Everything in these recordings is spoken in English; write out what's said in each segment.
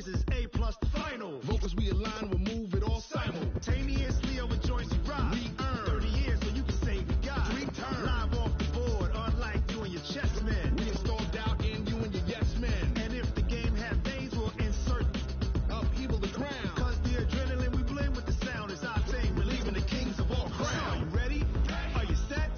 This is A+ the final. Vocals we align, remove it all simultaneously over joints you ride. We earn 30 years so you can say we got 3 turns. Live off the board, unlike you and your chess men. We install doubt in you and your yes men. And if the game had veins, we'll insert upheaval the crown. Cause the adrenaline we blend with the sound is our thing. Relieving the kings of all crowns. Are you ready? Are you set?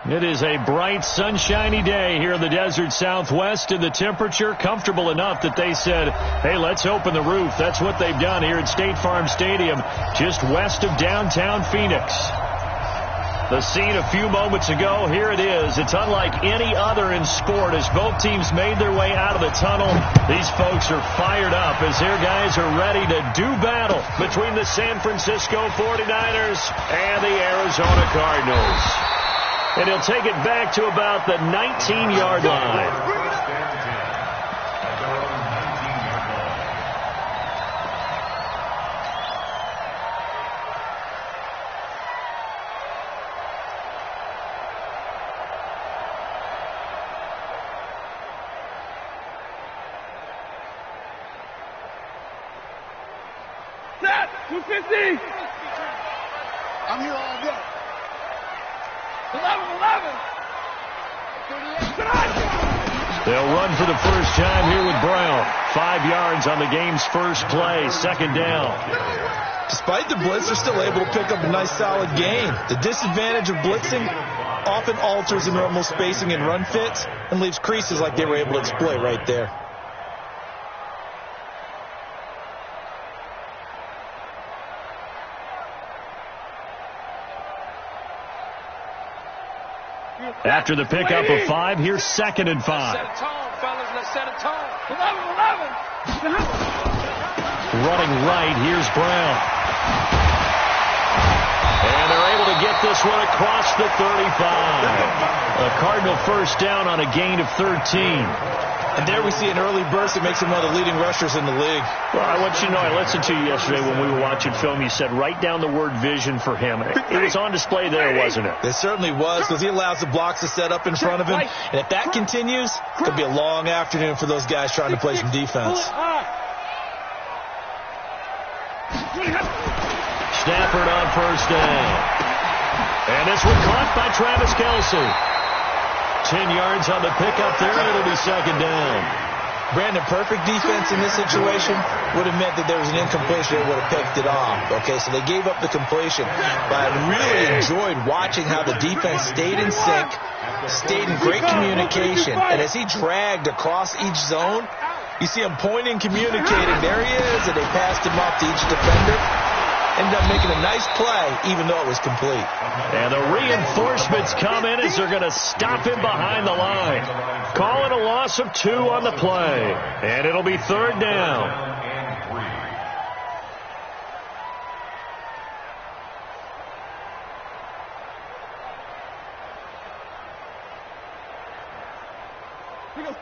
It is a bright, sunshiny day here in the desert Southwest, and the temperature comfortable enough that they said, hey, let's open the roof. That's what they've done here at State Farm Stadium, just west of downtown Phoenix. The scene a few moments ago, here it is. It's unlike any other in sport as both teams made their way out of the tunnel. These folks are fired up as their guys are ready to do battle between the San Francisco 49ers and the Arizona Cardinals. And he'll take it back to about the 19-yard line. Set! 250! I'm here all day. 11. They'll run for the first time here with Brown. 5 yards on the game's first play, second down. Despite the blitz, they're still able to pick up a nice solid gain. The disadvantage of blitzing often alters the normal spacing and run fits and leaves creases like they were able to exploit right there. After the pickup of 5, here's 2nd and 5. Set a tone, fellas. Let's set a tone. 11. Running right, here's Brown. And they're able to get this one across the 35. A Cardinal first down on a gain of 13. And there we see an early burst that makes him one of the leading rushers in the league. Well, I want you to know, I listened to you yesterday when we were watching film. You said write down the word vision for him. It was on display there, wasn't it? It certainly was, because he allows the blocks to set up in front of him. And if that continues, it could be a long afternoon for those guys trying to play some defense. Stafford on first down. And this one caught by Travis Kelce. 10 yards on the pickup there, and it'll be second down. Brandon, perfect defense in this situation would have meant that there was an incompletion. They would have picked it off. Okay, so they gave up the completion. But I really enjoyed watching how the defense stayed in sync, stayed in great communication. And as he dragged across each zone, you see him pointing, communicating. There he is, and they passed him off to each defender. Ended up making a nice play, even though it was complete. And the reinforcements come in as they're going to stop him behind the line. Calling a loss of 2 on the play. And it'll be third down.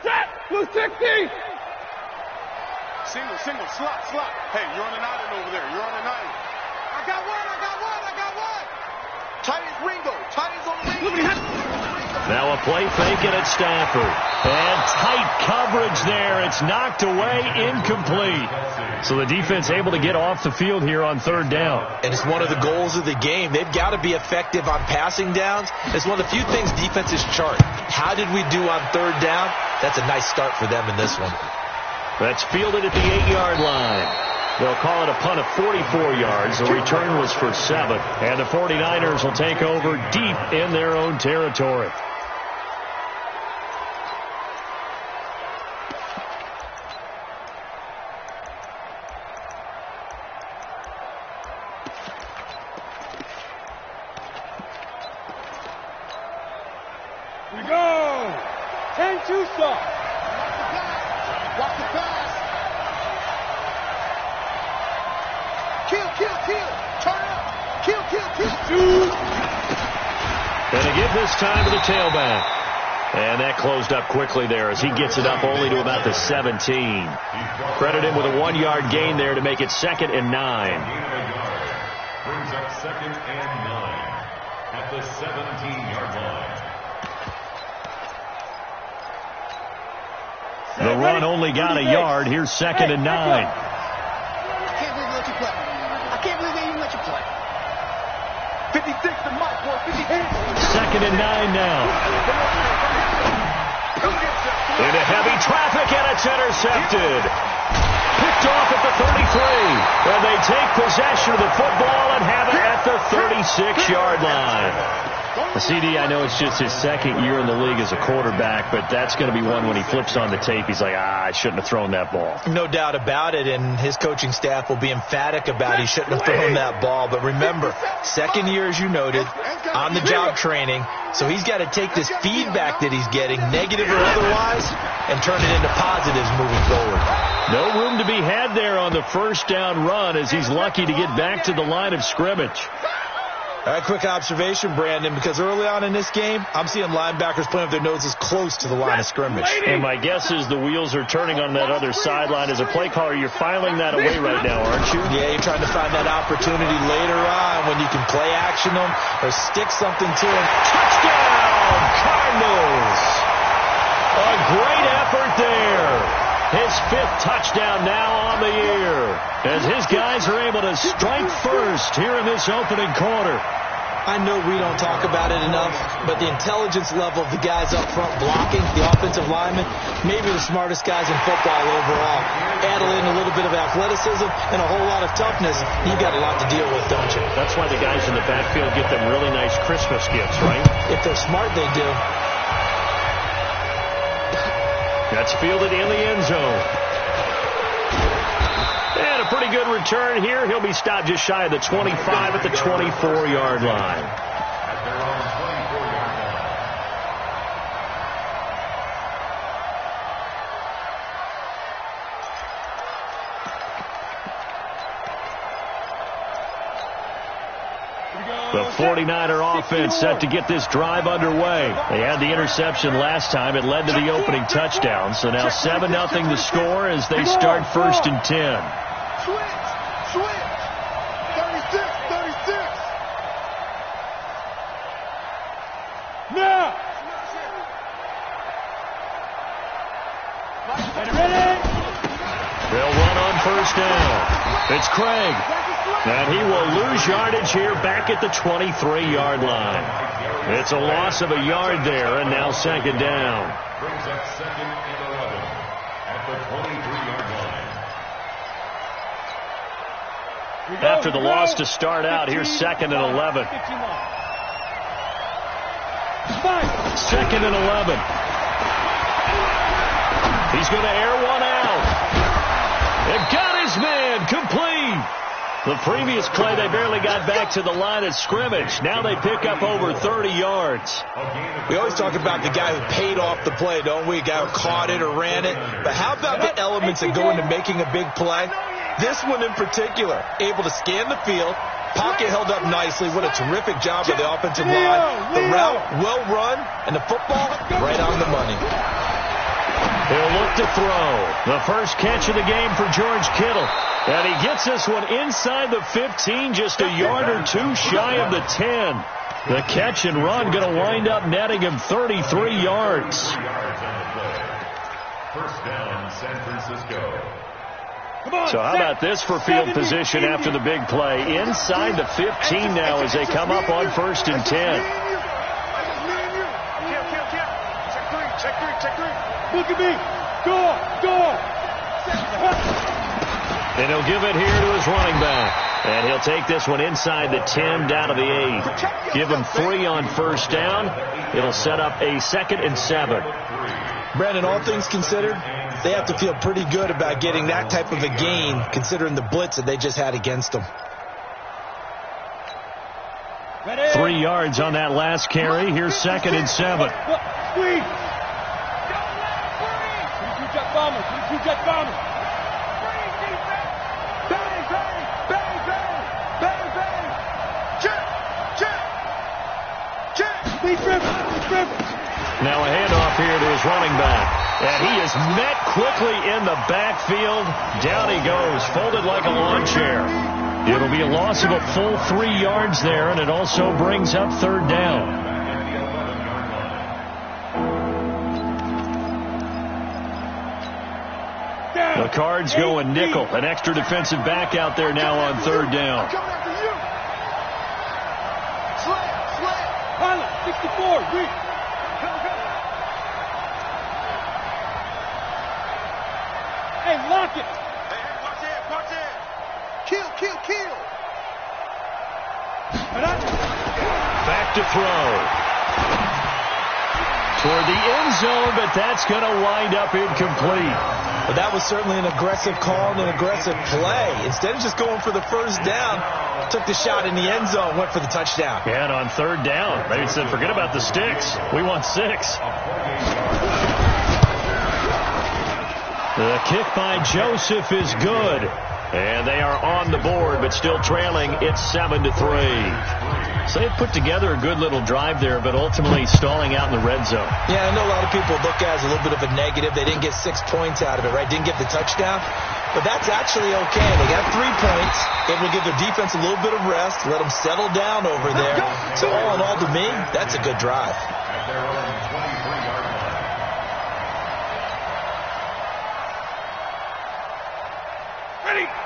Set! 260! Single, slot. Hey, you're on an island over there. You're on an island. I got one. Tight as Ringo. Tight as on Ringo. Now a play fake and it's Stafford. And tight coverage there. It's knocked away, incomplete. So the defense able to get off the field here on third down. And it's one of the goals of the game. They've got to be effective on passing downs. It's one of the few things defenses chart. How did we do on third down? That's a nice start for them in this one. That's fielded at the 8-yard line. They'll call it a punt of 44 yards. The return was for 7. And the 49ers will take over deep in their own territory. We go! 10-2 stop. Watch the pass. Kill. Turn up. Kill. And to give this time to the tailback. And that closed up quickly there as he gets it up only to about the 17. Credit him with a 1-yard gain there to make it 2nd and 9. Brings up 2nd and 9 at the 17-yard line. The run only got a yard. Here's 2nd and 9. I can't believe they let you play. I can't believe they even let you play. 56 to Mike, 2nd and 9 now. Into heavy traffic, and it's intercepted. Picked off at the 33. And they take possession of the football and have it at the 36-yard line. The CD, I know it's just his 2nd year in the league as a quarterback, but that's going to be one when he flips on the tape, he's like, I shouldn't have thrown that ball. No doubt about it, and his coaching staff will be emphatic about he shouldn't have thrown that ball. But remember, 2nd year, as you noted, on-the-job training, so he's got to take this feedback that he's getting, negative or otherwise, and turn it into positives moving forward. No room to be had there on the first down run as he's lucky to get back to the line of scrimmage. A quick observation, Brandon, because early on in this game, I'm seeing linebackers playing with their noses close to the line of scrimmage. And my guess is the wheels are turning on that other sideline. As a play caller, you're filing that away right now, aren't you? Yeah, you're trying to find that opportunity later on when you can play action them or stick something to them. Touchdown, Cardinals! A great effort there. His 5th touchdown now on the year as his guys are able to strike first here in this opening quarter. I know we don't talk about it enough, but the intelligence level of the guys up front blocking, the offensive linemen, maybe the smartest guys in football overall. Add in a little bit of athleticism and a whole lot of toughness, you've got a lot to deal with, don't you? That's why the guys in the backfield get them really nice Christmas gifts, right? If they're smart, they do. That's fielded in the end zone. And a pretty good return here. He'll be stopped just shy of the 25 at the 24-yard line. At their own 24-yard line. The 49er offense set to get this drive underway. They had the interception last time. It led to the opening touchdown. So now 7-0 the score as they start 1st and 10. Switch. 36. Now. They'll run on 1st down. It's Craig. And he will lose yardage here back at the 23-yard line. It's a loss of a yard there, and now 2nd down. Brings up 2nd and 11 at the 23-yard line. After the loss to start out, here's 2nd and 11. 2nd and 11. He's going to air one out. It got his man complete. The previous play, they barely got back to the line of scrimmage. Now they pick up over 30 yards. We always talk about the guy who paid off the play, don't we? A guy who caught it or ran it. But how about the elements that go into making a big play? This one in particular, able to scan the field, pocket held up nicely. What a terrific job by the offensive line. The route, well run, and the football, right on the money. He'll look to throw. The first catch of the game for George Kittle. And he gets this one inside the 15, just a yard or two shy of the 10. The catch and run going to wind up netting him 33 yards. 3 yards on the play. 1st down, San Francisco. So how about this for field position after the big play? Inside the 15 now as they come up on 1st and 10. Check 3. Look at me. Go. And he'll give it here to his running back. And he'll take this one inside the 10 down to the 8. Give him 3 on 1st down. It'll set up a 2nd and 7. Brandon, all things considered, they have to feel pretty good about getting that type of a gain considering the blitz that they just had against them. 3 yards on that last carry. Here's 2nd and 7. Squeeze. Two jet bombers. Now a handoff here to his running back. And he is met quickly in the backfield. Down he goes, folded like a lawn chair. It'll be a loss of a full 3 yards there, and it also brings up 3rd down. The Cards going nickel. An extra defensive back out there now on third down. Coming after you. Slam. Pilot, 64, reach. Hey, lock it. Hey, watch it. Kill. Back to throw. Toward the end zone, but that's going to wind up incomplete. But that was certainly an aggressive call and an aggressive play. Instead of just going for the first down, took the shot in the end zone, went for the touchdown. And on third down, they said, forget about the sticks. We want 6. The kick by Joseph is good. And they are on the board, but still trailing. It's 7-3. So they put together a good little drive there, but ultimately stalling out in the red zone. Yeah, I know a lot of people look at it as a little bit of a negative. They didn't get 6 points out of it, right? Didn't get the touchdown. But that's actually okay. They got 3 points. Able to give their defense a little bit of rest, let them settle down over there. So all in all, to me, that's a good drive. At their own 23-yard line.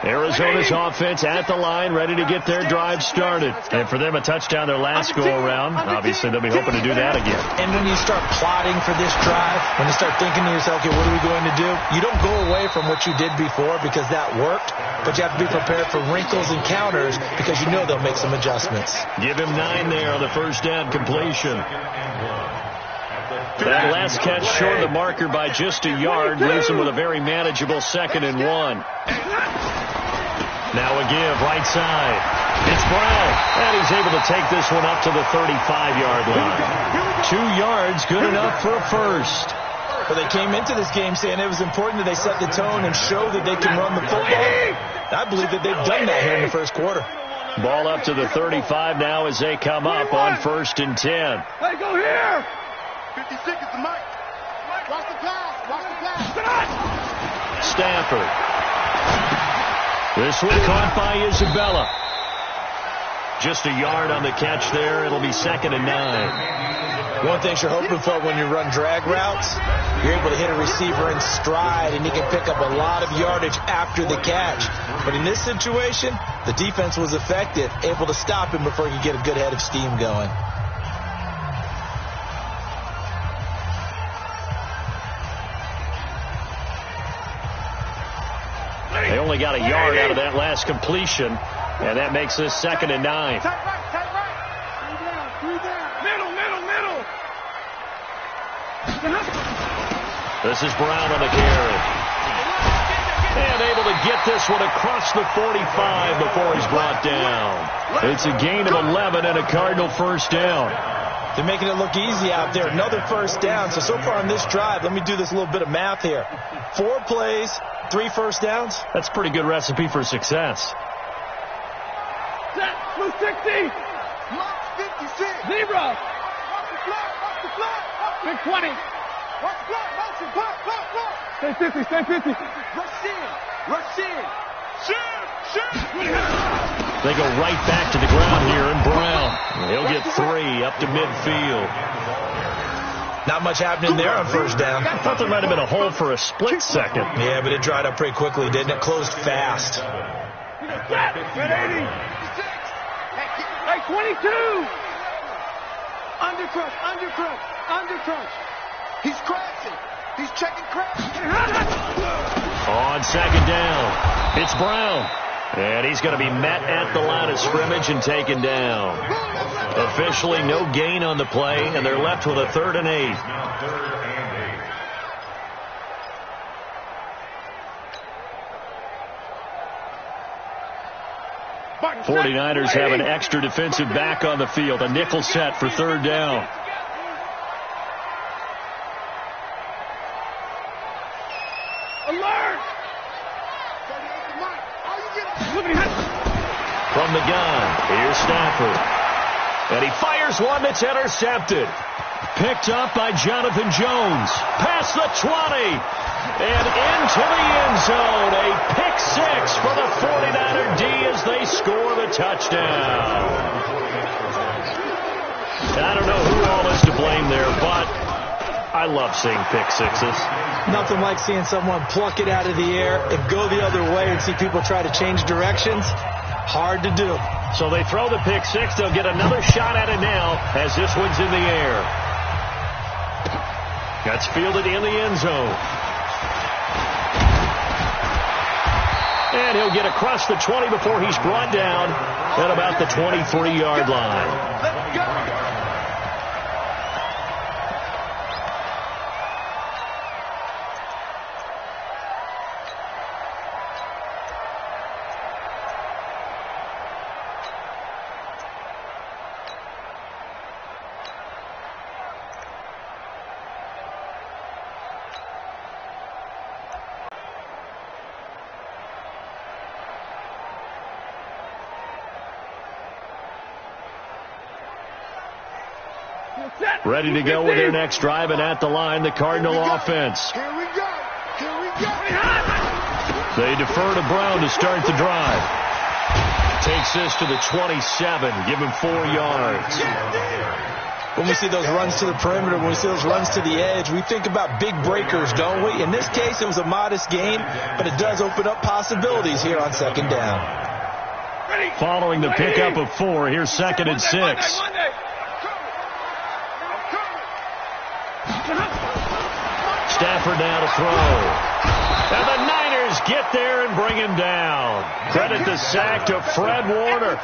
Arizona's offense at the line, ready to get their drive started. And for them, a touchdown their last go-around. Obviously, they'll be hoping to do that again. And when you start plotting for this drive, when you start thinking to yourself, okay, what are we going to do? You don't go away from what you did before because that worked, but you have to be prepared for wrinkles and counters because you know they'll make some adjustments. Give him 9 there on the first down completion. That last catch short of the marker by just a yard leaves him with a very manageable 2nd and 1. Now a give, right side. It's Brown, and he's able to take this one up to the 35-yard line. 2 yards, good enough for a first. Well, they came into this game saying it was important that they set the tone and show that they can run the football. I believe that they've done that here in the first quarter. Ball up to the 35 now as they come up on 1st and 10. Hey, go here. 50 seconds to Mike. Watch the pass. Stafford. This one caught by Isabella. Just a yard on the catch there. It'll be 2nd and 9. One thing you're hoping for when you run drag routes, you're able to hit a receiver in stride, and he can pick up a lot of yardage after the catch. But in this situation, the defense was effective, able to stop him before he could get a good head of steam going. They only got a yard out of that last completion, and that makes this 2nd and 9. Tight right. 3 down. Middle. This is Brown on the carry. And able to get this one across the 45 before he's brought down. It's a gain of 11 and a Cardinal first down. They're making it look easy out there. Another first down. So far on this drive, let me do this little bit of math here. 4 plays, 3 first downs. That's a pretty good recipe for success. Set, blue 60. Mark 56. Zebra. Watch the flag. Big 20. Watch the flag. Motion. Block. Stay 50. Rush in. Shoot. They go right back to the ground here, and Brown, he'll get 3 up to midfield. Not much happening there on first down. I thought there might have been a hole for a split second. Yeah, but it dried up pretty quickly, didn't it? Closed fast. Set, 80. Hey, 22. Undercrunch. He's crashing. He's checking crash. On 2nd down, it's Brown. And he's going to be met at the line of scrimmage and taken down. Officially no gain on the play, and they're left with a 3rd and 8. Now 3rd and 8. 49ers have an extra defensive back on the field. A nickel set for 3rd down. Alert. From the gun, here's Stafford. And he fires one that's intercepted. Picked up by Jonathan Jones. Past the 20. And into the end zone. A pick 6 for the 49er D as they score the touchdown. I don't know who all is to blame there, but I love seeing pick sixes. Nothing like seeing someone pluck it out of the air and go the other way and see people try to change directions. Hard to do. So they throw the pick six. They'll get another shot at it now as this one's in the air. That's fielded in the end zone. And he'll get across the 20 before he's brought down at about the 23-yard line. Let's go. Ready to go with their next drive, and at the line, the Cardinal offense. Here we go. Here we go. They defer to Brown to start the drive. Takes this to the 27, give him 4 yards. When we see those runs to the perimeter, when we see those runs to the edge, we think about big breakers, don't we? In this case, it was a modest gain, but it does open up possibilities here on second down. Following the pickup of 4, here's 2nd and 6. Stafford now to throw. And the Niners get there and bring him down. Credit the sack to Fred Warner.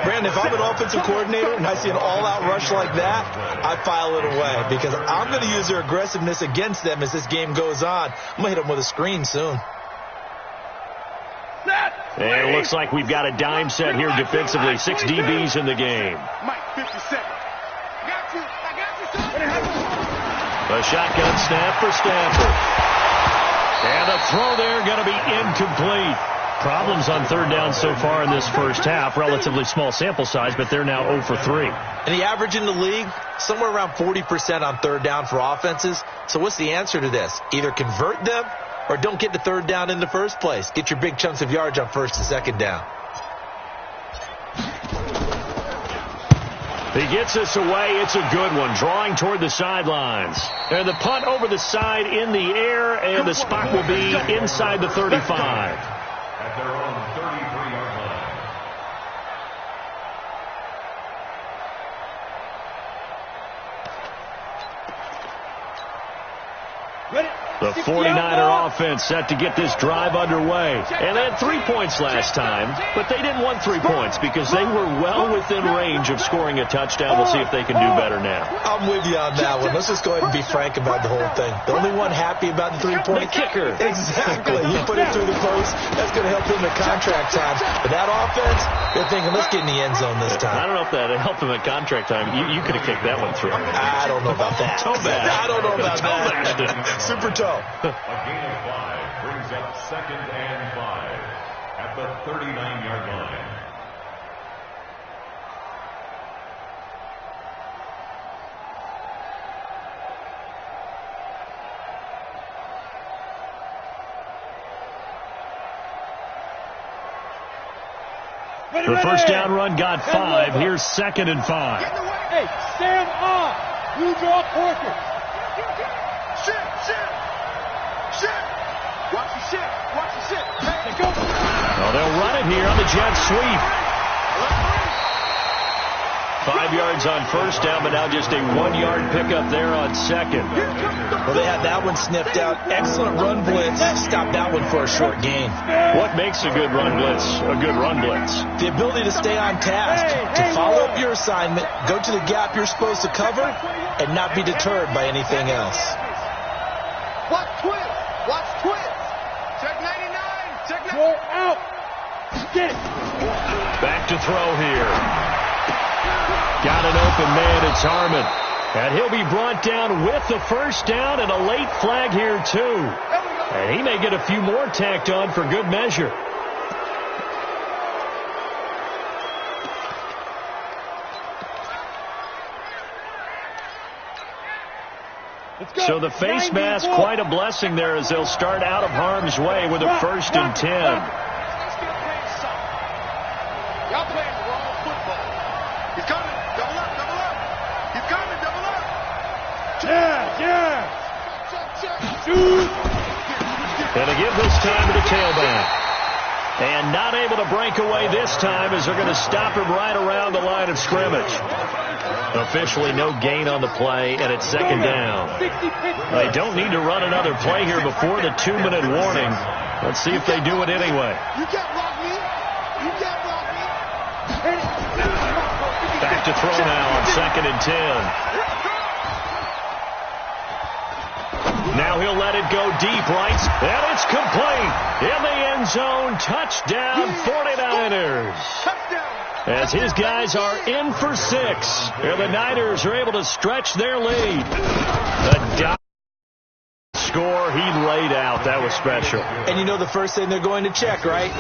Brandon, if I'm an offensive coordinator and I see an all-out rush like that, I file it away because I'm going to use their aggressiveness against them as this game goes on. I'm going to hit them with a screen soon. And it looks like we've got a dime set here defensively. 6 DBs in the game. Mike, 50 seconds. A shotgun snap for Stafford. And a throw there going to be incomplete. Problems on third down so far in this first half. Relatively small sample size, but they're now 0 for 3. And the average in the league, somewhere around 40% on third down for offenses. So what's the answer to this? Either convert them or don't get to third down in the first place. Get your big chunks of yards on first and second down. He gets this away. It's a good one. Drawing toward the sidelines. And the punt over the side in the air, and the spot will be inside the 35. At their own 33-yard line. The 49er offense set to get this drive underway. And they had 3 points last time, but they didn't want 3 points because they were well within range of scoring a touchdown. We'll see if they can do better now. I'm with you on that one. Let's just go ahead and be frank about the whole thing. The only one happy about the 3-point kicker. Exactly. He put it through the post. That's going to help him at contract time. But that offense, they're thinking, let's get in the end zone this time. I don't know if that helped him at contract time. You could have kicked that one through. I don't know about that. Toe bash. I don't know about Toe bashed that. it. Super toe. A gain of 5 brings up 2nd and 5 at the 39-yard line. The first down run got 5. Here's 2nd and 5. Hey, stand up. You draw portraits. Shit. Watch the shit. Hey, go. Oh, they'll run it here on the jet sweep. 5 yards on first down, but now just a 1-yard pickup there on 2nd. Well, they had that one sniffed out. Excellent run blitz. Stop that one for a short gain. What makes a good run blitz a good run blitz? The ability to stay on task, to follow up your assignment, go to the gap you're supposed to cover, and not be deterred by anything else. Watch twist. Check 99. Go out. Get it. Back to throw here. Got an open man. It's Harmon. And he'll be brought down with the first down and a late flag here, too. And he may get a few more tacked on for good measure. So the face mask, quite a blessing there as they'll start out of harm's way with a 1st and 10. Y'all playing the wrong football. He's coming. Double up. He's coming. Double up. Yeah. And to give this time to the tailback. And not able to break away this time as they're going to stop him right around the line of scrimmage. Officially no gain on the play, and it's second down. They don't need to run another play here before the 2-minute warning. Let's see if they do it anyway. You can't block me. You can't block me. Back to throw now on 2nd and 10. Now he'll let it go deep, right? And it's complete. In the end zone, touchdown 49ers. As his guys are in for 6. And the Niners are able to stretch their lead. The score he laid out, that was special. And you know the first thing they're going to check, right?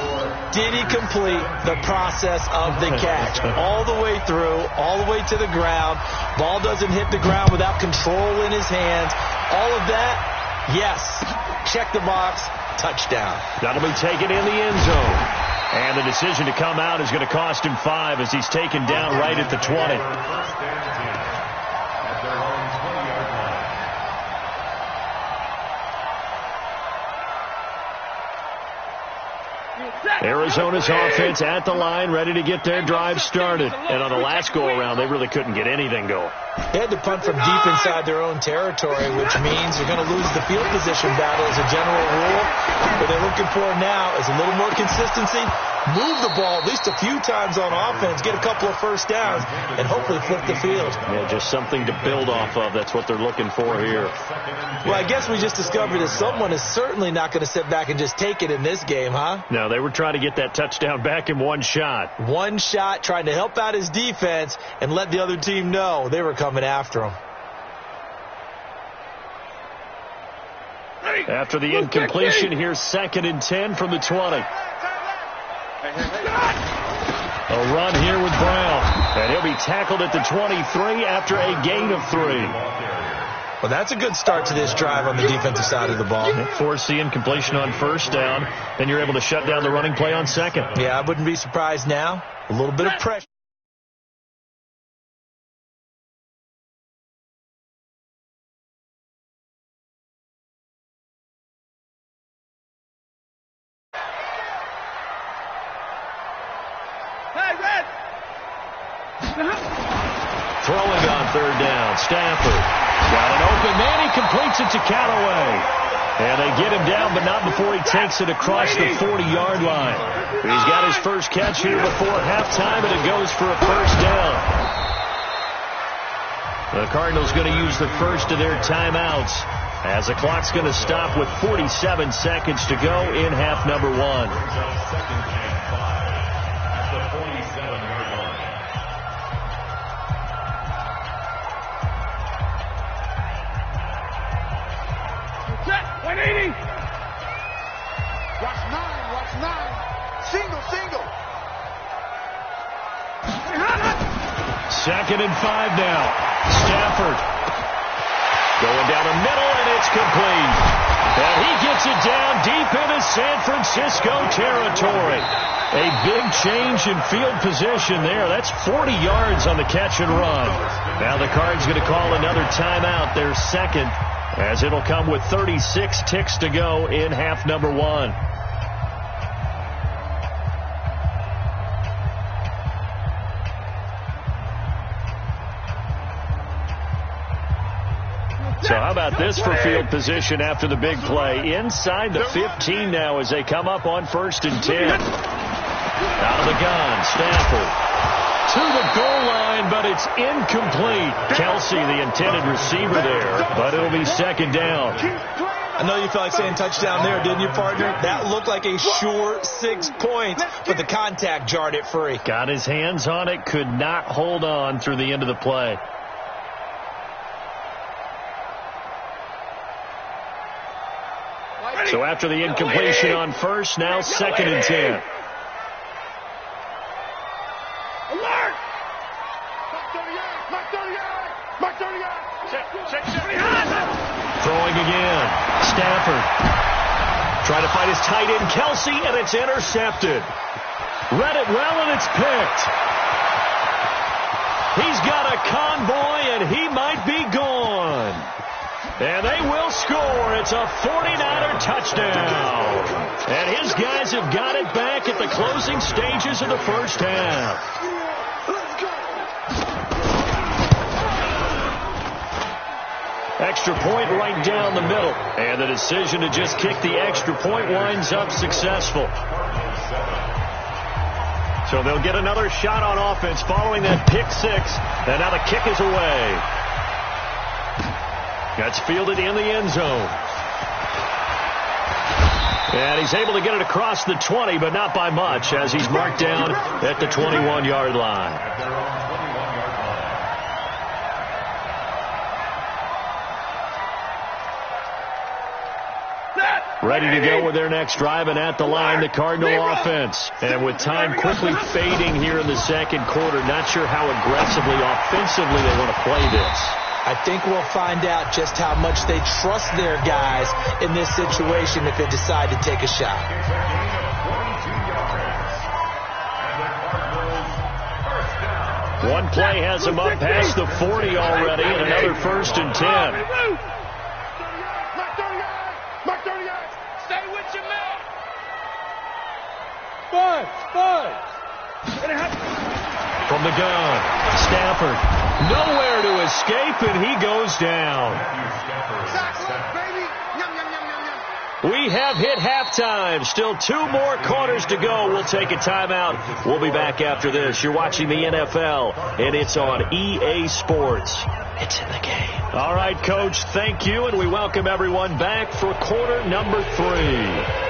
Did he complete the process of the catch? All the way through, all the way to the ground. Ball doesn't hit the ground without control in his hands. All of that, yes. Check the box, touchdown. That'll be taken in the end zone. And the decision to come out is going to cost him 5 as he's taken down right at the 20. Arizona's offense at the line, ready to get their drive started. And on the last go-around, they really couldn't get anything going. They had to punt from deep inside their own territory, which means they're going to lose the field position battle as a general rule. What they're looking for now is a little more consistency, move the ball at least a few times on offense, get a couple of first downs, and hopefully flip the field. Yeah, just something to build off of. That's what they're looking for here. Well, I guess we just discovered that someone is certainly not going to sit back and just take it in this game, huh? No, they were trying to get that touchdown back in one shot. One shot, trying to help out his defense and let the other team know they were coming after him. After the incompletion, here's 2nd and 10 from the 20. A run here with Brown. And he'll be tackled at the 23 after a gain of 3. Well, that's a good start to this drive on the defensive side of the ball. Force the incompletion on first down. Then you're able to shut down the running play on second. Yeah, I wouldn't be surprised now. A little bit of pressure. Throwing on third down, Stafford. Got an open man, he completes it to Callaway. And they get him down, but not before he takes it across the 40-yard line. He's got his first catch here before halftime, and it goes for a first down. The Cardinals going to use the first of their timeouts as the clock's going to stop with 47 seconds to go in half number 1. At the 47-yard line. Watch 9. Single. 2nd and 5 now. Stafford going down the middle, and it's complete. And he gets it down deep into San Francisco territory. A big change in field position there. That's 40 yards on the catch and run. Now the Cards going to call another timeout, their second, as it'll come with 36 ticks to go in half number 1. So how about this for field position after the big play? Inside the 15 now as they come up on 1st and 10. Out of the gun, Stafford to the goal line, but it's incomplete. Kelsey, the intended receiver there, but it'll be 2nd down. I know you felt like saying touchdown there, didn't you, partner? That looked like a sure 6 points, but the contact jarred it free. Got his hands on it, could not hold on through the end of the play. So after the incompletion on first, now 2nd and 10. Alert! Throwing again. Stafford. Trying to find his tight end, Kelsey, and it's intercepted. Read it well, and it's picked. He's got a convoy, and he might be gone. And they will score. It's a 49er touchdown. And his guys have got it back at the closing stages of the first half. Extra point right down the middle. And the decision to just kick the extra point winds up successful. So they'll get another shot on offense following that pick six. And now the kick is away. That's fielded in the end zone. And he's able to get it across the 20, but not by much, as he's marked down at the 21-yard line. Ready to go with their next drive, and at the line, the Cardinal offense. And with time quickly fading here in the second quarter, not sure how aggressively, offensively they want to play this. I think we'll find out just how much they trust their guys in this situation if they decide to take a shot. One play has them up past the 40 already, and another 1st and 10. From the gun, Stafford, nowhere to escape, and he goes down. We have hit halftime. Still 2 more quarters to go. We'll take a timeout. We'll be back after this. You're watching the NFL, and it's on EA Sports. It's in the game. All right, Coach, thank you, and we welcome everyone back for quarter number 3.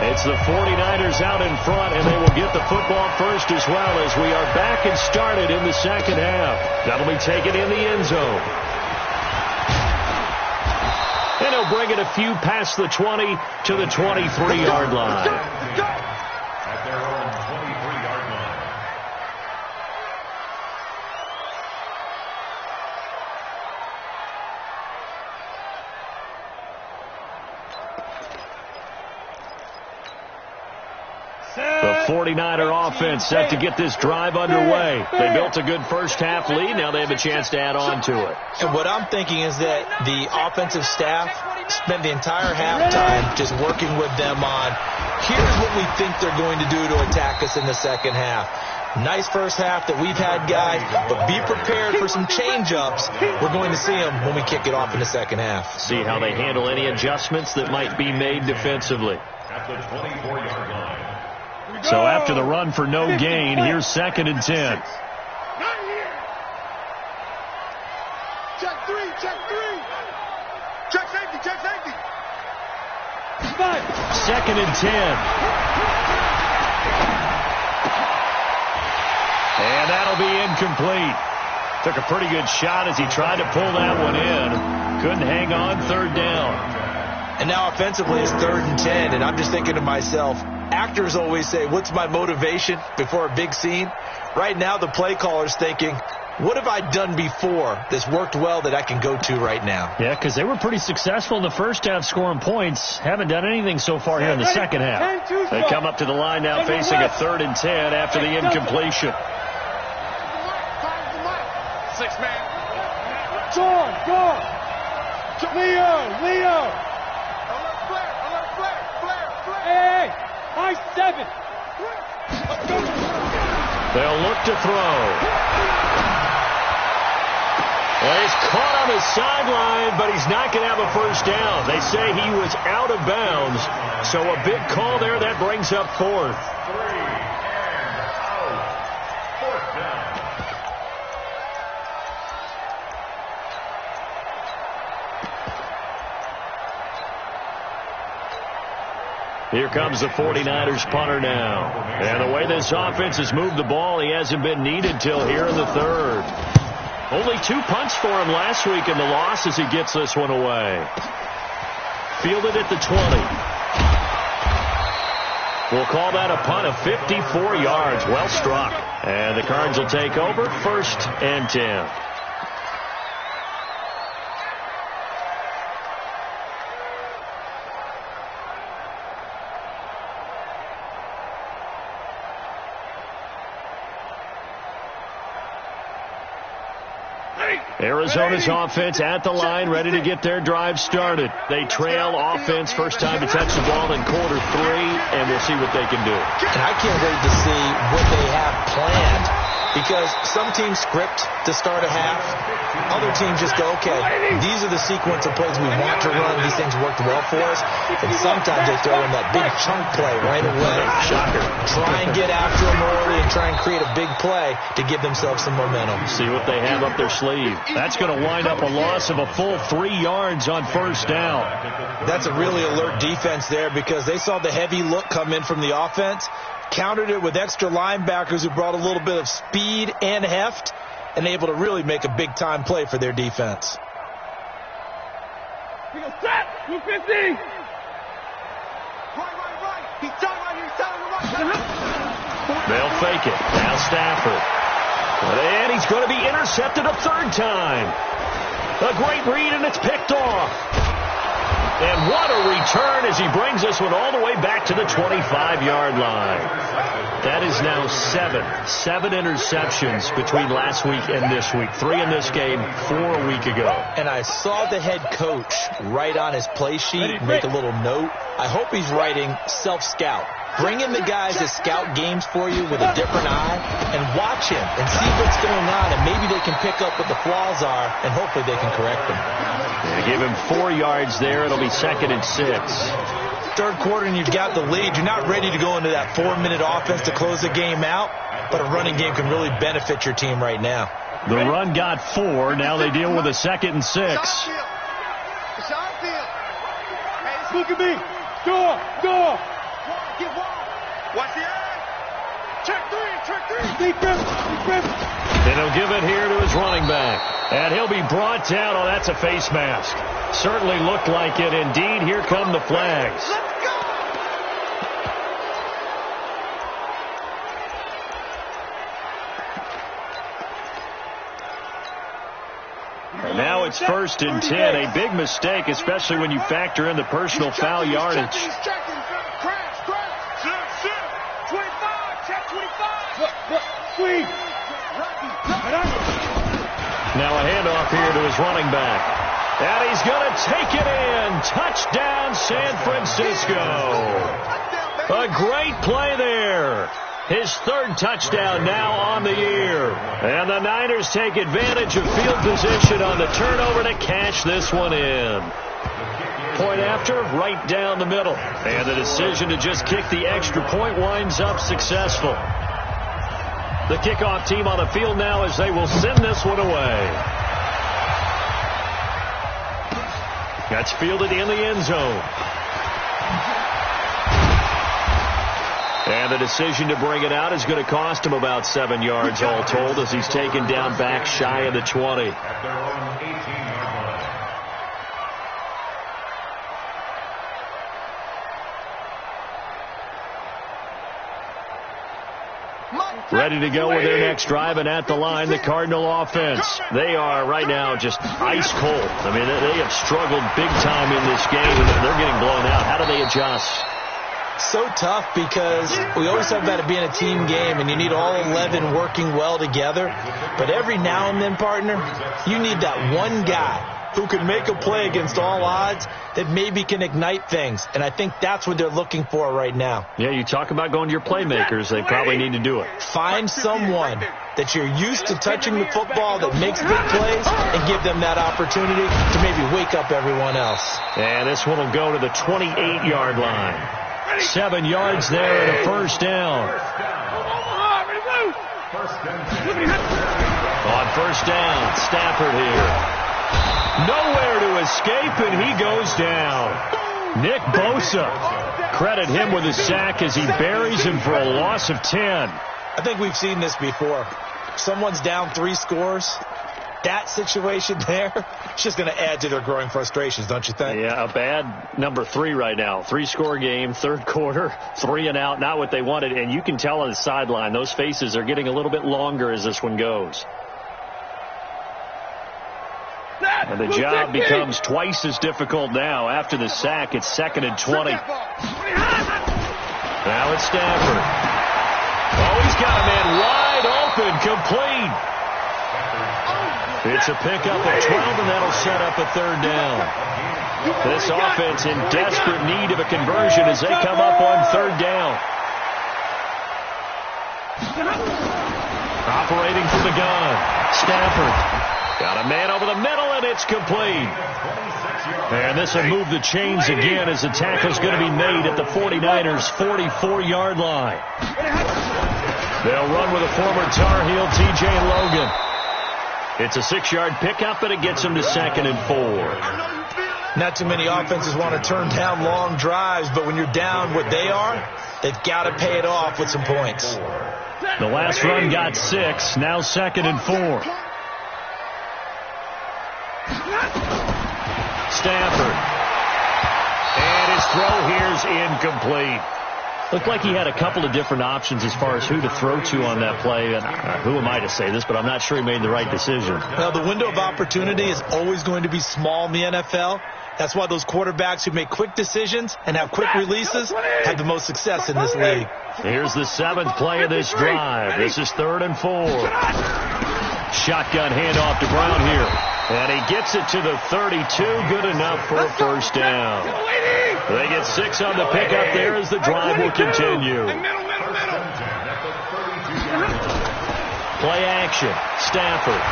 It's the 49ers out in front, and they will get the football first as well, as we are back and started in the second half. That'll be taken in the end zone. And he'll bring it a few past the 20 to the 23-yard line. At their own 23-yard line. The 49er offense set to get this drive underway. They built a good first half lead. Now they have a chance to add on to it. And what I'm thinking is that the offensive staff spent the entire halftime just working with them on, here's what we think they're going to do to attack us in the second half. Nice first half that we've had, guys, but be prepared for some change-ups. We're going to see them when we kick it off in the second half. See how they handle any adjustments that might be made defensively. At the 24-yard line. So after the run for no gain, here's 2nd and 10. Check 3, check 3. Check safety, check safety. 2nd and 10. And that'll be incomplete. Took a pretty good shot as he tried to pull that one in. Couldn't hang on, 3rd down. And now offensively it's 3rd and 10, and I'm just thinking to myself, actors always say, what's my motivation before a big scene? Right now the play caller's thinking, what have I done before that's worked well that I can go to right now? Yeah, because they were pretty successful in the first half scoring points. Haven't done anything so far here in the second half. They come up to the line now facing a 3rd and 10 after the incompletion. 6 man. Gone. Leo. Hey, high 7. They'll look to throw. Well, he's caught on the sideline, but he's not going to have a first down. They say he was out of bounds, so a big call there. That brings up 4th. 3 and out. 4th down. Here comes the 49ers punter now. And the way this offense has moved the ball, he hasn't been needed till here in the 3rd. Only 2 punts for him last week in the loss as he gets this one away. Fielded at the 20. We'll call that a punt of 54 yards. Well struck. And the Cards will take over, 1st and 10. Arizona's offense at the line, ready to get their drive started. They trail offense, first time to touch the ball in quarter 3, and we'll see what they can do. And I can't wait to see what they have planned, because some teams script to start a half. Other teams just go, okay, these are the sequence of plays we want to run. These things worked well for us. And sometimes they throw in that big chunk play right away. Shocker. Try and get after them early and try and create a big play to give themselves some momentum. See what they have up their sleeve. That's going to wind up a loss of a full 3 yards on first down. That's a really alert defense there, because they saw the heavy look come in from the offense, countered it with extra linebackers who brought a little bit of speed and heft, and able to really make a big-time play for their defense. We go set. 250. Right. He's done right here. He's done on the right. They'll fake it. Now Stafford. And he's going to be intercepted a third time. A great read, and it's picked off. And what a return as he brings this one all the way back to the 25-yard line. That is now 7 interceptions between last week and this week. 3 in this game, 4 a week ago. And I saw the head coach write on his play sheet, make a little note. I hope he's writing self-scout. Bring in the guys that scout games for you with a different eye and watch him and see what's going on, and maybe they can pick up what the flaws are, and hopefully they can correct them. They give him 4 yards there. It'll be 2nd and 6. Third quarter and you've got the lead. You're not ready to go into that 4-minute offense to close the game out, but a running game can really benefit your team right now. The run got 4. Now they deal with a 2nd and 6. Look at me. Go. Watch the eye. Check 3. Defense. And he'll give it here to his running back. And he'll be brought down. Oh, that's a face mask. Certainly looked like it. Indeed, here come the flags. Let's go. And now it's 1st and 10. A big mistake, especially when you factor in the personal foul yardage. Sweet. Now a handoff here to his running back. And he's going to take it in. Touchdown, San Francisco. A great play there. His 3rd touchdown now on the year. And the Niners take advantage of field position on the turnover to cash this one in. Point after, right down the middle. And the decision to just kick the extra point winds up successful. The kickoff team on the field now as they will send this one away. That's fielded in the end zone. And the decision to bring it out is going to cost him about 7 yards all told, as he's taken down back shy of the 20. Ready to go with their next drive, and at the line, the Cardinal offense. They are right now just ice cold. I mean, they have struggled big time in this game, and they're getting blown out. How do they adjust? So tough, because we always talk about it being a team game, and you need all 11 working well together. But every now and then, partner, you need that one guy who can make a play against all odds that maybe can ignite things. And I think that's what they're looking for right now. Yeah, you talk about going to your playmakers. They probably need to do it. Find someone that you're used to touching the football that makes big plays and give them that opportunity to maybe wake up everyone else. And this one will go to the 28-yard line. 7 yards there and a first down. On first down, Stafford here. Nowhere to escape, and he goes down. Nick Bosa. Credit him with a sack as he buries him for a loss of 10. I think we've seen this before. Someone's down 3 scores. That situation there, it's just going to add to their growing frustrations, don't you think? Yeah, a bad number 3 right now. 3-score game, third quarter, 3 and out, not what they wanted. And you can tell on the sideline, those faces are getting a little bit longer as this one goes. And the job becomes twice as difficult now. After the sack, it's 2nd and 20. Now it's Stafford. Oh, he's got a man wide open, complete. It's a pickup of 12, and that'll set up a third down. This offense in desperate need of a conversion as they come up on third down. Operating from the gun, Stafford. Got a man over the middle, and it's complete. And this will move the chains again as the tackle's going to be made at the 49ers' 44-yard line. They'll run with a former Tar Heel, T.J. Logan. It's a 6-yard pickup, and it gets them to 2nd and 4. Not too many offenses want to turn down long drives, but when you're down what they are, they've got to pay it off with some points. The last run got 6, now 2nd and 4. Stafford. And his throw here's incomplete. Looked like he had a couple of different options as far as who to throw to on that play. And who am I to say this, but I'm not sure he made the right decision. Well, the window of opportunity is always going to be small in the NFL. That's why those quarterbacks who make quick decisions and have quick releases have the most success in this league. Here's the 7th play of this drive. This is 3rd and 4. Shotgun handoff to Brown here. And he gets it to the 32. Good enough for a first down. They get 6 on the pickup there as the drive will continue. Play action. Stafford.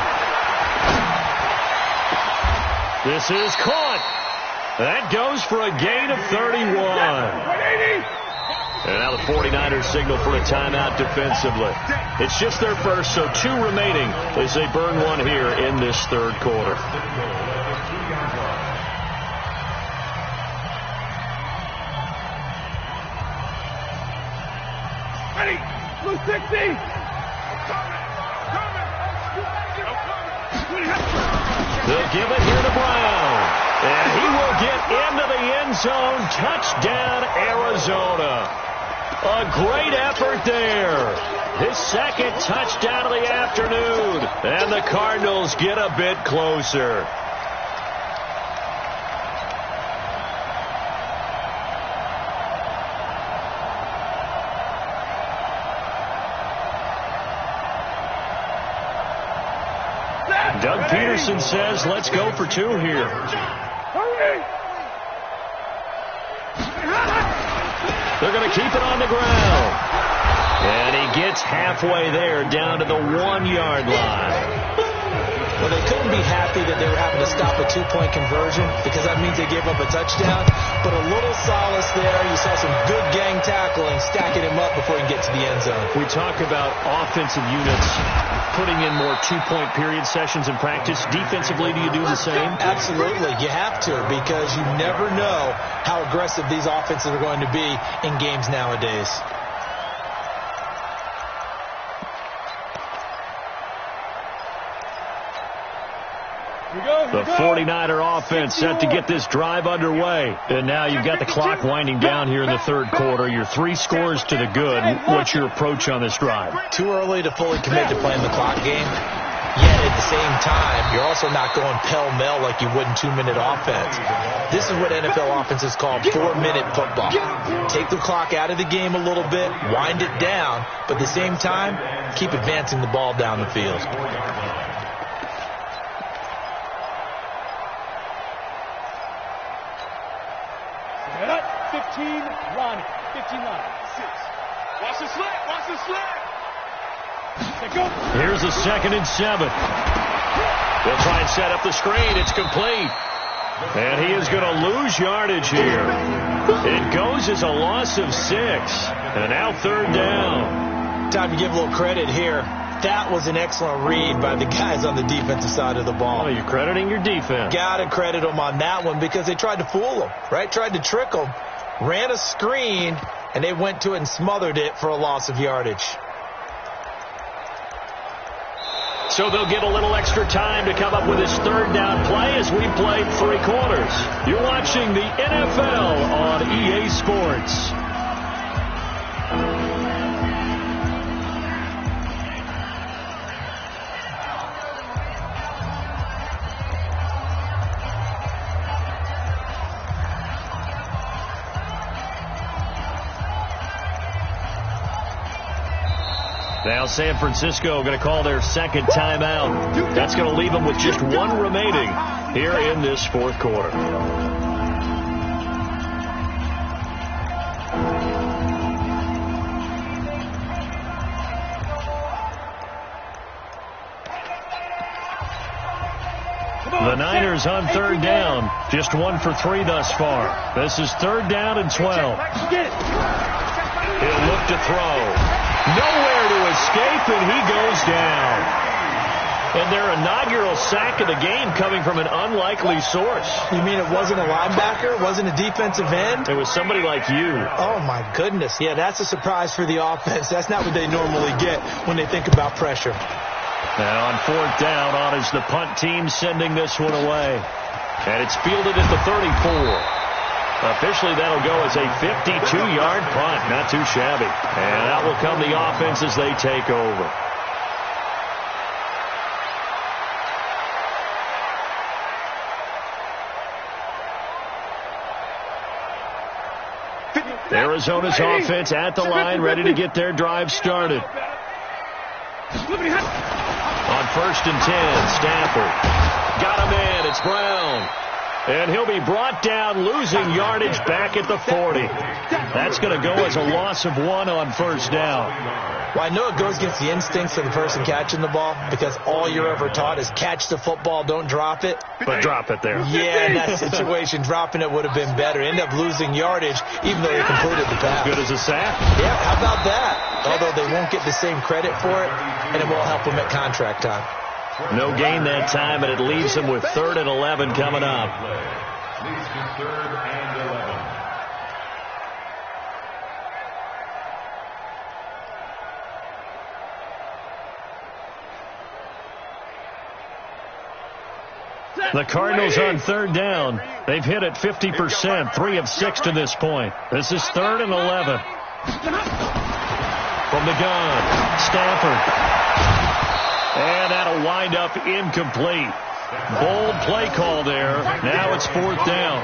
This is caught. That goes for a gain of 31. And now the 49ers signal for a timeout defensively. It's just their first, so 2 remaining as they burn one here in this third quarter. Ready, blue 60. They'll give it here to Brown. And he will get into the end zone. Touchdown, Arizona. A great effort there. His 2nd touchdown of the afternoon. And the Cardinals get a bit closer. Doug Peterson says, let's go for 2 here. They're going to keep it on the ground. And he gets halfway there down to the 1-yard line. Well, they couldn't be happy that they were having to stop a 2-point conversion because that means they gave up a touchdown. But a little solace there. You saw some good gang tackling, stacking him up before he can get to the end zone. We talk about offensive units putting in more 2-point period sessions in practice. Defensively, do you do the same? Absolutely. You have to because you never know how aggressive these offenses are going to be in games nowadays. The 49er offense set to get this drive underway. And now you've got the clock winding down here in the third quarter. You're 3 scores to the good. What's your approach on this drive? Too early to fully commit to playing the clock game. Yet at the same time, you're also not going pell-mell like you would in 2-minute offense. This is what NFL offenses call 4-minute football. Take the clock out of the game a little bit, wind it down, but at the same time, keep advancing the ball down the field. Ronnie. 15 Ronnie. 6. Watch the slant. Watch the slant. Here's a 2nd and 7. They'll try and set up the screen. It's complete. And he is going to lose yardage here. It goes as a loss of 6. And now 3rd down. Time to give a little credit here. That was an excellent read by the guys on the defensive side of the ball. Oh, you're crediting your defense. Got to credit them on that one because they tried to fool them, right? Tried to trick them. Ran a screen, and they went to it and smothered it for a loss of yardage. So they'll get a little extra time to come up with his 3rd down play as we played 3 quarters. You're watching the NFL on EA Sports. Now San Francisco going to call their second timeout. That's going to leave them with just one remaining here in this fourth quarter. The Niners on third down. Just 1 for 3 thus far. This is third down and 12. He'll look to throw. Nowhere to escape, and he goes down. And their inaugural sack of the game coming from an unlikely source. You mean it wasn't a linebacker? It wasn't a defensive end? It was somebody like you. Oh, my goodness. Yeah, that's a surprise for the offense. That's not what they normally get when they think about pressure. Now on fourth down, on is the punt team sending this one away. And it's fielded at the 34. Officially, that'll go as a 52-yard punt. Not too shabby. And out will come the offense as they take over. Arizona's offense at the line, ready to get their drive started. On first and 10, Stafford. Got a man, it's Brown. And he'll be brought down, losing yardage back at the 40. That's going to go as a loss of 1 on first down. Well, I know it goes against the instincts of the person catching the ball because all you're ever taught is catch the football, don't drop it. But drop it there. Yeah, in that situation, dropping it would have been better. End up losing yardage even though they completed the pass. Good as a sack. Yeah, how about that? Although they won't get the same credit for it, and it won't help them at contract time. No gain that time, and it leaves them with 3rd and 11 coming up. Leads to 3rd and 11. The Cardinals on third down. They've hit it 50%, 3 of 6 to this point. This is 3rd and 11. From the gun, Stafford. And that'll wind up incomplete. Bold play call there. Now it's 4th down.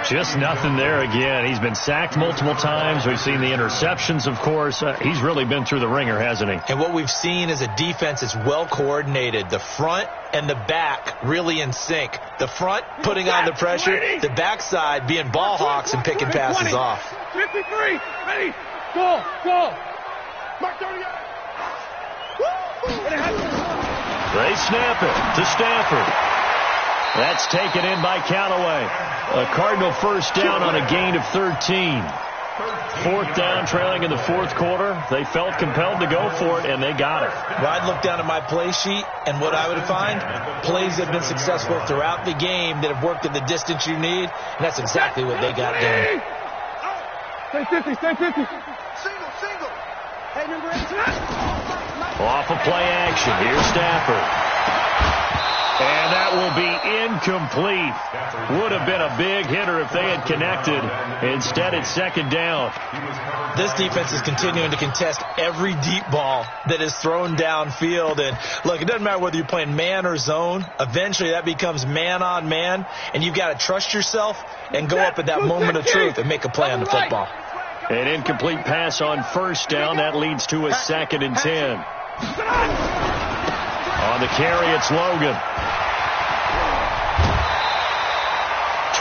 Just nothing there again. He's been sacked multiple times. We've seen the interceptions, of course. He's really been through the ringer, hasn't he? And what we've seen is a defense that's well coordinated. The front and the back really in sync. The front putting on the pressure. The backside being ball hawks and picking passes off. 53. Ready. Go. Mark 38. They snap it to Stafford. That's taken in by Callaway. A Cardinal first down on a gain of 13. 4th down, trailing in the 4th quarter. They felt compelled to go for it, and they got it. Well, I'd look down at my play sheet, and what I would find, plays that have been successful throughout the game that have worked at the distance you need, and that's exactly what they got done. Stay 50. Single. Hey, number 8. Off of play action, here's Stafford. And that will be incomplete. Would have been a big hitter if they had connected. Instead, it's 2nd down. This defense is continuing to contest every deep ball that is thrown downfield. And look, it doesn't matter whether you're playing man or zone. Eventually, that becomes man on man. And you've got to trust yourself and go up at that moment of truth and make a play on the football. An incomplete pass on first down. That leads to a 2nd and 10. On the carry, it's Logan.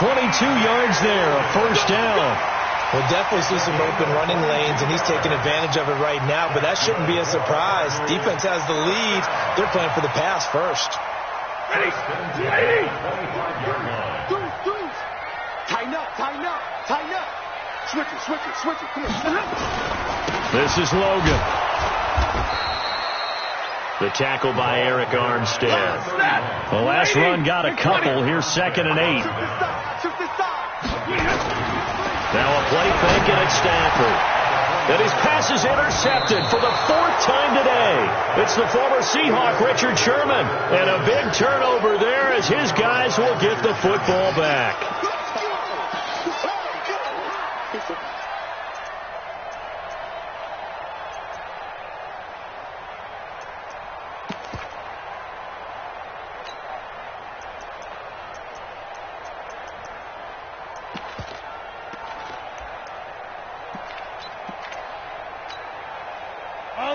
22 yards there, a first down. We'll definitely see some open running lanes, and he's taking advantage of it right now, but that shouldn't be a surprise. Defense has the lead. They're playing for the pass first. Ready. Tighten up. Switch it. Come on. This is Logan. The tackle by Eric Armstead. The last run got a couple. Here's 2nd and 8. Now a play fake, and it's Stafford. And his pass is intercepted for the 4th time today. It's the former Seahawk, Richard Sherman. And a big turnover there as his guys will get the football back.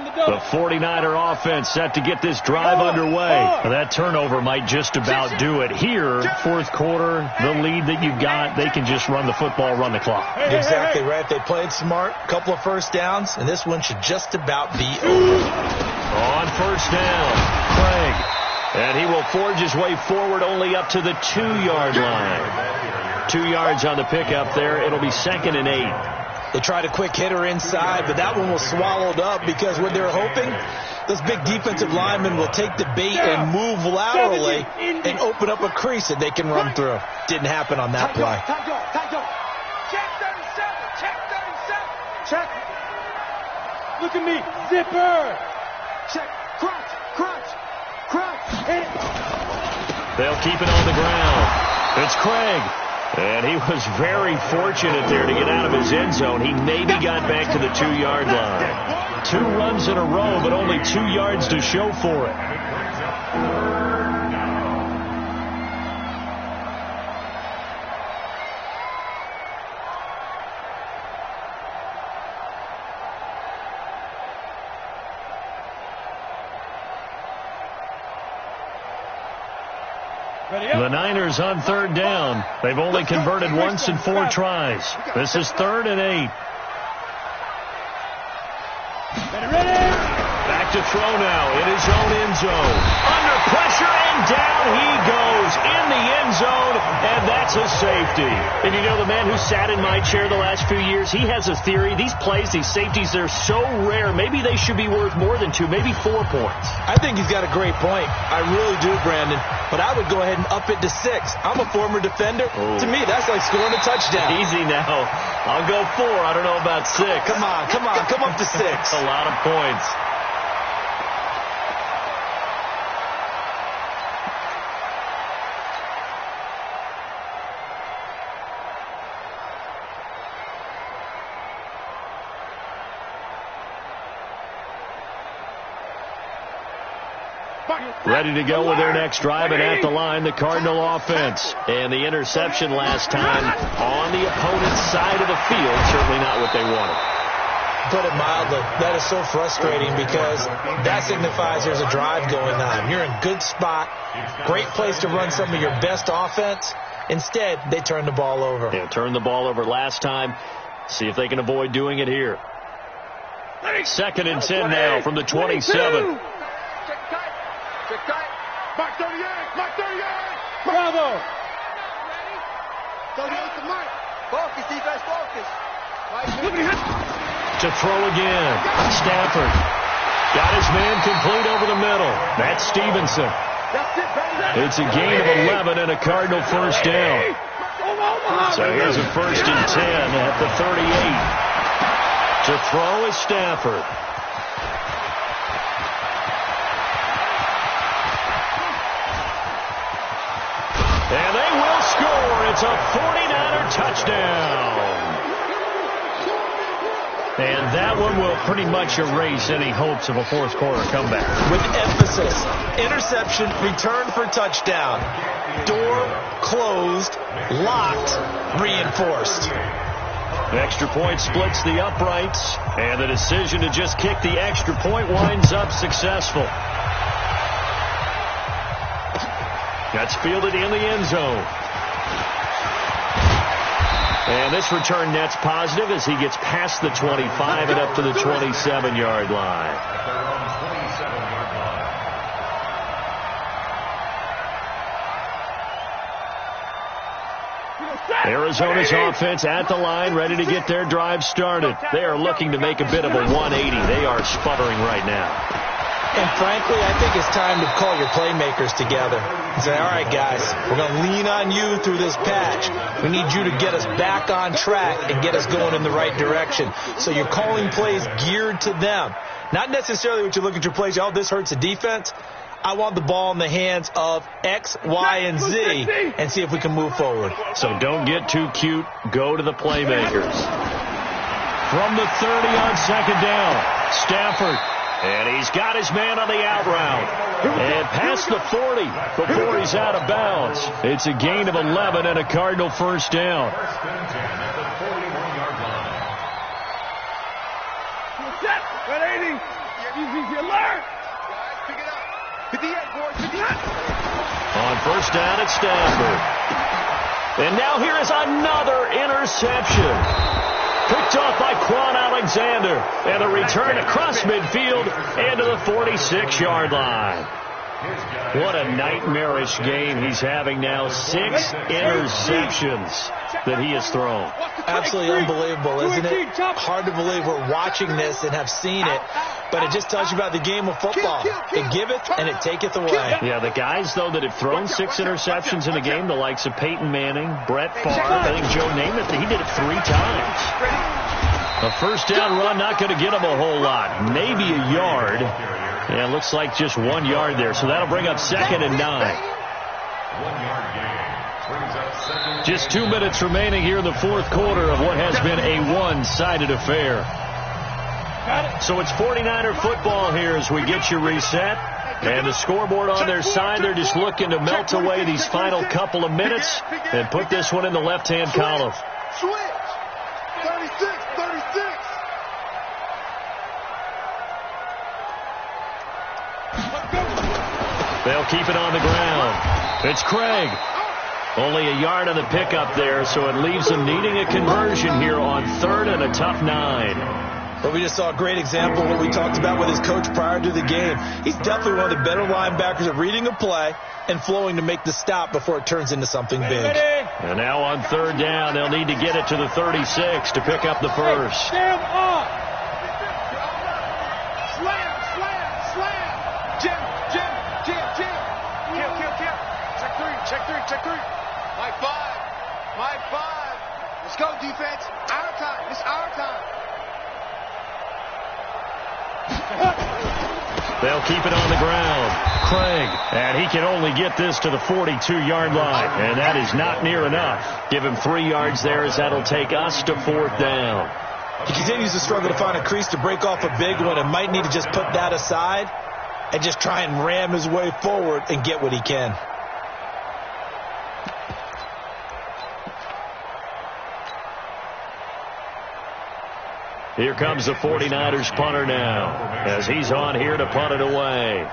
The 49er offense set to get this drive underway. That turnover might just about do it. Here, fourth quarter, the lead that you've got, they can just run the football, run the clock. Exactly right. They played smart, couple of first downs, and this one should just about be over. On first down, Craig. And he will forge his way forward only up to the 2-yard line. 2 yards on the pickup there. It'll be 2nd and 8. They tried a quick hitter inside, but that one was swallowed up because what they're hoping, those big defensive linemen will take the bait and move laterally and open up a crease that they can run through. Didn't happen on that play. Check 37. Check. Look at me. Zipper. Check. Crunch. They'll keep it on the ground. It's Craig. And he was very fortunate there to get out of his end zone. He maybe got back to the 2-yard line. 2 runs in a row, but only 2 yards to show for it. The Niners on 3rd down. They've only converted once in 4 tries. This is 3rd and 8. Back to throw now in his own end zone. Under pressure and down he goes in the end zone, and that's a safety. And you know, the man who sat in my chair the last few years, he has a theory. These plays, these safeties, they're so rare. Maybe they should be worth more than 2, maybe 4 points. I think he's got a great point. I really do, Brandon. But I would go ahead and up it to 6. I'm a former defender. Oh. To me, that's like scoring a touchdown. Easy now. I'll go 4. I don't know about 6. Come on. Come up to 6. A lot of points. Ready to go with their next drive, and at the line, the Cardinal offense. And the interception last time on the opponent's side of the field, certainly not what they wanted. Put it mildly, that is so frustrating because that signifies there's a drive going on. You're in a good spot, great place to run some of your best offense. Instead, they turn the ball over. Yeah, turned the ball over last time. See if they can avoid doing it here. 2nd and 10 now from the 27. Mark 38. Bravo. 38 to Mike. Focus, defense, focus. To throw again. Stafford. Got his man complete over the middle. That's Stevenson. It's a gain of 11 and a Cardinal first down. So here's a 1st and 10 at the 38. To throw is Stafford. And they will score. It's a 49er touchdown. And that one will pretty much erase any hopes of a fourth quarter comeback. With emphasis, interception, return for touchdown. Door closed, locked, reinforced. The extra point splits the uprights, and the decision to just kick the extra point winds up successful. That's fielded in the end zone. And this return net's positive as he gets past the 25 and up to the 27-yard line. Arizona's offense at the line, ready to get their drive started. They are looking to make a bit of a 180. They are sputtering right now. And frankly, I think it's time to call your playmakers together and say, all right, guys, we're going to lean on you through this patch. We need you to get us back on track and get us going in the right direction. So you're calling plays geared to them. Not necessarily what you look at your plays, oh, this hurts the defense. I want the ball in the hands of X, Y, and Z and see if we can move forward. So don't get too cute. Go to the playmakers. From the 30 on second down, Stafford. And he's got his man on the out route. And past the 40 before he's out of bounds. It's a gain of 11 and a Cardinal first down. Easy, alert! Guys, pick it up. 58, boys, 58. On first down at Stanford. And now here is another interception. Picked off by Quan Alexander. And a return across midfield and to the 46-yard line. What a nightmarish game he's having now. 6 interceptions that he has thrown. Absolutely unbelievable, isn't it? Hard to believe we're watching this and have seen it, but it just tells you about the game of football. It giveth and it taketh away. Yeah, the guys, though, that have thrown 6 interceptions in the game, the likes of Peyton Manning, Brett Favre, I think Joe Namath, he did it 3 times. A first down run, not going to get him a whole lot. Maybe a yard. Yeah, looks like just 1 yard there, so that'll bring up 2nd and 9. 1 yard gain. Brings up 2nd. Just 2 minutes remaining here in the fourth quarter of what has been a one-sided affair. So it's 49er football here as we get you reset. And the scoreboard on their side, they're just looking to melt away these final couple of minutes and put this one in the left-hand column. Switch. 36, 36. They'll keep it on the ground. It's Craig. Only a yard on the pickup there, so it leaves them needing a conversion here on 3rd and a tough 9. Well, we just saw a great example of what we talked about with his coach prior to the game. He's definitely one of the better linebackers at reading a play and flowing to make the stop before it turns into something big. And now on 3rd down, they'll need to get it to the 36 to pick up the first. Stand up! Slam. Jim. Kill. Check 3. Mike 5. Let's go, defense. Our time. It's our time. They'll keep it on the ground. Craig, and he can only get this to the 42-yard line, and that is not near enough. Give him 3 yards there as that'll take us to 4th down. He continues to struggle to find a crease to break off a big one and might need to just put that aside and just try and ram his way forward and get what he can. Here comes the 49ers punter now as he's on here to punt it away.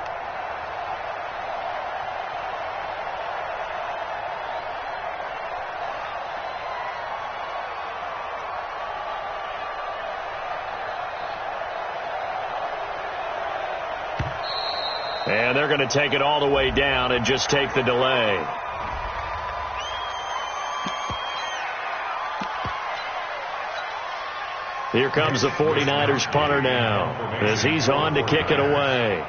And they're going to take it all the way down and just take the delay. Here comes the 49ers punter now as he's on to kick it away.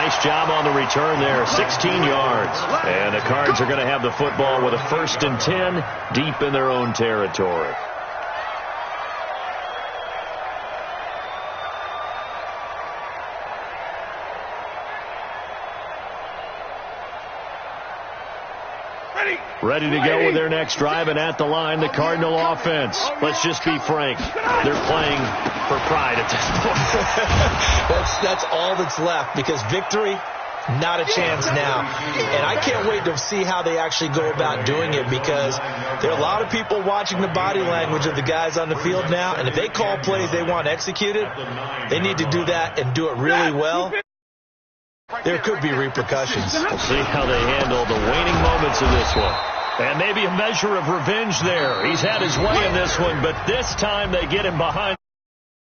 Nice job on the return there, 16 yards. And the Cards are going to have the football with a 1st and 10 deep in their own territory. Ready to go with their next drive, and at the line, the Cardinal offense. Let's just be frank. They're playing for pride at this point. That's all that's left, because victory, not a chance now. And I can't wait to see how they actually go about doing it, because there are a lot of people watching the body language of the guys on the field now, and if they call plays they want executed, they need to do that and do it really well. There could be repercussions. We'll see how they handle the waning moments of this one. And maybe a measure of revenge there. He's had his way in this one, but this time they get him behind.